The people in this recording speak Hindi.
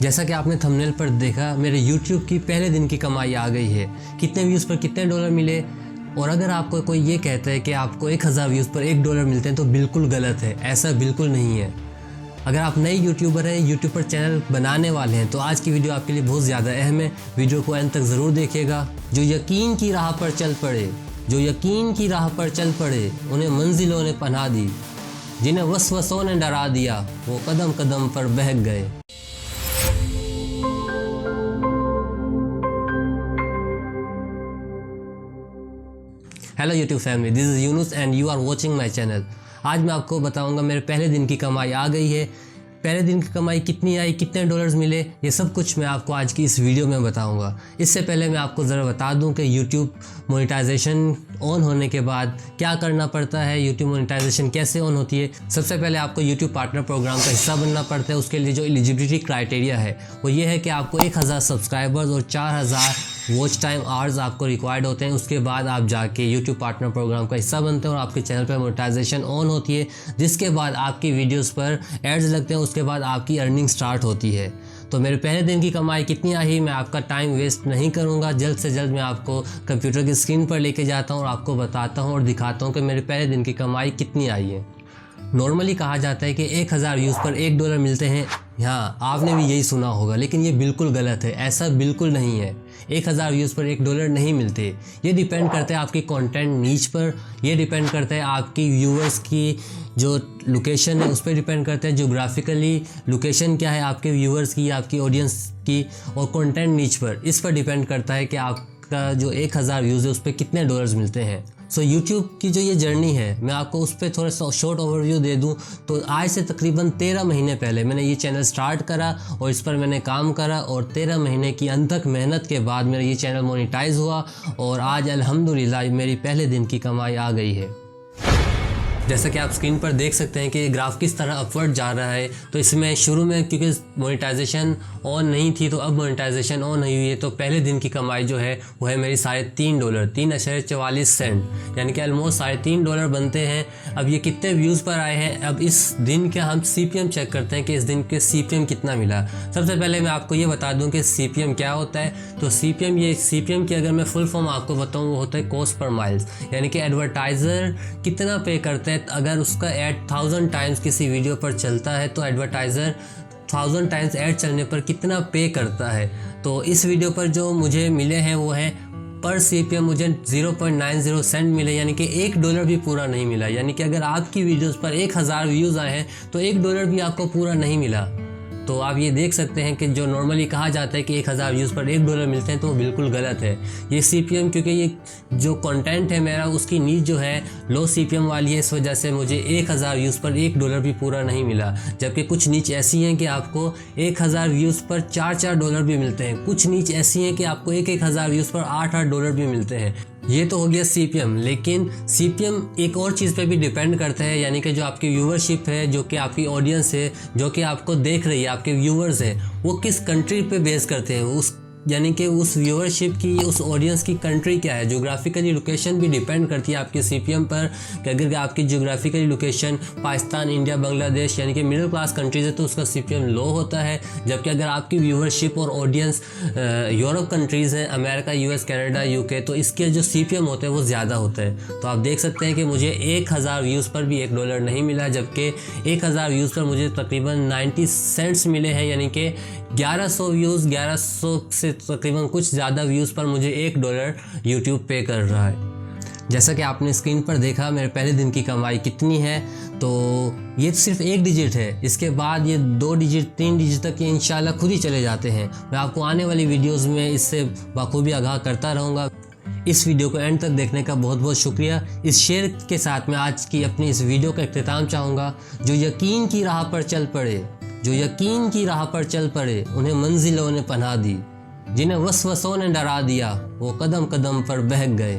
जैसा कि आपने थंबनेल पर देखा, मेरे YouTube की पहले दिन की कमाई आ गई है। कितने व्यूज़ पर कितने डॉलर मिले, और अगर आपको कोई ये कहता है कि आपको 1000 व्यूज़ पर $1 मिलते हैं तो बिल्कुल गलत है। ऐसा बिल्कुल नहीं है। अगर आप नए यूट्यूबर हैं, यूट्यूब पर चैनल बनाने वाले हैं, तो आज की वीडियो आपके लिए बहुत ज़्यादा अहम है। वीडियो को अंत तक ज़रूर देखिएगा। जो यकीन की राह पर चल पड़े, जो यकीन की राह पर चल पड़े, उन्हें मंजिलों ने पनाह दी। जिन्हें वसवसों ने डरा दिया, वो कदम कदम पर बहक गए। Hello YouTube family, this is Yunus and you are watching my channel. आज मैं आपको बताऊंगा मेरे पहले दिन की कमाई आ गई है। पहले दिन की कमाई कितनी आई, कितने डॉलर्स मिले, ये सब कुछ मैं आपको आज की इस वीडियो में बताऊंगा। इससे पहले मैं आपको ज़रा बता दूं कि यूट्यूब मोनेटाइजेशन ऑन होने के बाद क्या करना पड़ता है, यूट्यूब मोनेटाइजेशन कैसे ऑन होती है। सबसे पहले आपको यूट्यूब पार्टनर प्रोग्राम का हिस्सा बनना पड़ता है। उसके लिए जो एलिजिबिलिटी क्राइटेरिया है वो ये है कि आपको 1000 सब्सक्राइबर्स और 4000 वॉच टाइम आवर्स आपको रिक्वायर्ड होते हैं। उसके बाद आप जाके यूट्यूब पार्टनर प्रोग्राम का हिस्सा बनते हैं और आपके चैनल पर मोनेटाइजेशन ऑन होती है, जिसके बाद आपकी वीडियोस पर एड्स लगते हैं। उसके बाद आपकी अर्निंग स्टार्ट होती है। तो मेरे पहले दिन की कमाई कितनी आई, मैं आपका टाइम वेस्ट नहीं करूंगा। जल्द से जल्द मैं आपको कंप्यूटर की स्क्रीन पर लेके जाता हूं और आपको बताता हूं और दिखाता हूं कि मेरे पहले दिन की कमाई कितनी आई है। नॉर्मली कहा जाता है कि 1000 व्यूज़ पर $1 मिलते हैं। हाँ, आपने भी यही सुना होगा, लेकिन ये बिल्कुल गलत है। ऐसा बिल्कुल नहीं है। 1000 व्यूज़ पर $1 नहीं मिलते। ये डिपेंड करता है आपकी कंटेंट नीच पर, ये डिपेंड करता है आपकी व्यूअर्स की जो लोकेशन है उस पर डिपेंड करता है। जोग्राफिकली लोकेशन क्या है आपके व्यूअर्स की, आपकी ऑडियंस की, और कंटेंट नीच पर, इस पर डिपेंड करता है कि आपका जो 1000 व्यूज़ है उस पर कितने डॉलर्स मिलते हैं। सो यूट्यूब की जो ये जर्नी है, मैं आपको उस पर थोड़ा सा शॉर्ट ओवरव्यू दे दूं तो आज से तकरीबन 13 महीने पहले मैंने ये चैनल स्टार्ट करा और इस पर मैंने काम करा, और 13 महीने की अनथक मेहनत के बाद मेरा ये चैनल मोनेटाइज हुआ और आज अल्हम्दुलिल्लाह मेरी पहले दिन की कमाई आ गई है। जैसा कि आप स्क्रीन पर देख सकते हैं कि ये ग्राफ किस तरह अपवर्ड जा रहा है। तो इसमें शुरू में क्योंकि मोनेटाइजेशन ऑन नहीं थी, तो अब मोनेटाइजेशन ऑन नहीं हुई है, तो पहले दिन की कमाई जो है वो है मेरी $3.5, 3.44 सेंट, यानी कि ऑलमोस्ट $3.5 बनते हैं। अब ये कितने व्यूज़ पर आए हैं, अब इस दिन का हम CPM चेक करते हैं कि इस दिन के CPM कितना मिला। सबसे पहले मैं आपको ये बता दूँ कि CPM क्या होता है। तो CPM की अगर मैं फुल फॉर्म आपको बताऊँ, वो होता है कॉस्ट पर माइल्स, यानी कि एडवर्टाइज़र कितना पे करते हैं। अगर उसका ऐड 1000 टाइम्स किसी वीडियो पर चलता है तो एडवर्टाइज़र 1000 टाइम्स ऐड चलने पर कितना पे करता है। तो इस वीडियो पर जो मुझे मिले हैं वो है पर CPM मुझे 0.90 सेंट मिले, यानी कि $1 भी पूरा नहीं मिला। यानी कि अगर आपकी वीडियोस पर 1000 व्यूज़ आए हैं तो $1 भी आपको पूरा नहीं मिला। तो आप ये देख सकते हैं कि जो नॉर्मली कहा जाता है कि 1000 व्यूज़ पर $1 मिलते हैं, तो वो बिल्कुल गलत है। ये CPM, क्योंकि ये जो कंटेंट है मेरा उसकी नीच जो है लो CPM वाली है, इस वजह से मुझे 1000 व्यूज़ पर $1 भी पूरा नहीं मिला। जबकि कुछ नीच ऐसी हैं कि आपको 1000 व्यूज़ पर $4 भी मिलते हैं। कुछ नीच ऐसी हैं कि आपको 1000 व्यूज़ पर $8 भी मिलते हैं। ये तो हो गया CPM, लेकिन CPM एक और चीज़ पे भी डिपेंड करता है, यानी कि जो आपकी व्यूअरशिप है, जो कि आपकी ऑडियंस है, जो कि आपको देख रही है, आपके व्यूअर्स हैं, वो किस कंट्री पे बेस करते हैं। उस यानी कि उस व्यूअरशिप की, उस ऑडियंस की कंट्री क्या है। जोग्राफिकली लोकेशन भी डिपेंड करती है आपके CPM पर, कि अगर आपकी geographically location Pakistan, India, Bangladesh यानी कि मिडिल क्लास कंट्रीज़ है तो उसका CPM लो होता है। जबकि अगर आपकी व्यूअरशिप और ऑडियंस यूरोप कंट्रीज़ हैं, अमेरिका, US, कनाडा, UK, तो इसके जो CPM होते हैं वो ज़्यादा होता है। तो आप देख सकते हैं कि मुझे 1000 व्यूज़ पर भी $1 नहीं मिला, जबकि 1000 व्यूज़ पर मुझे तकरीबन 90 सेंट्स मिले हैं, यानी कि 1100 व्यूज़, 1100 से तकरीबन कुछ ज़्यादा व्यूज़ पर मुझे $1 यूट्यूब पे कर रहा है। जैसा कि आपने स्क्रीन पर देखा मेरे पहले दिन की कमाई कितनी है, तो ये सिर्फ 1 डिजिट है। इसके बाद ये 2 डिजिट, 3 डिजिट तक ये इंशाल्लाह खुद ही चले जाते हैं। मैं आपको आने वाली वीडियोज़ में इससे बखूबी आगाह करता रहूँगा। इस वीडियो को एंड तक देखने का बहुत बहुत शुक्रिया। इस शेयर के साथ मैं आज की अपनी इस वीडियो का इख्तिताम चाहूँगा। जो यकीन की राह पर चल पड़े, जो यकीन की राह पर चल पड़े, उन्हें मंजिलों ने पनाह दी। जिन्हें वसवसों ने डरा दिया, वो कदम कदम पर बहक गए।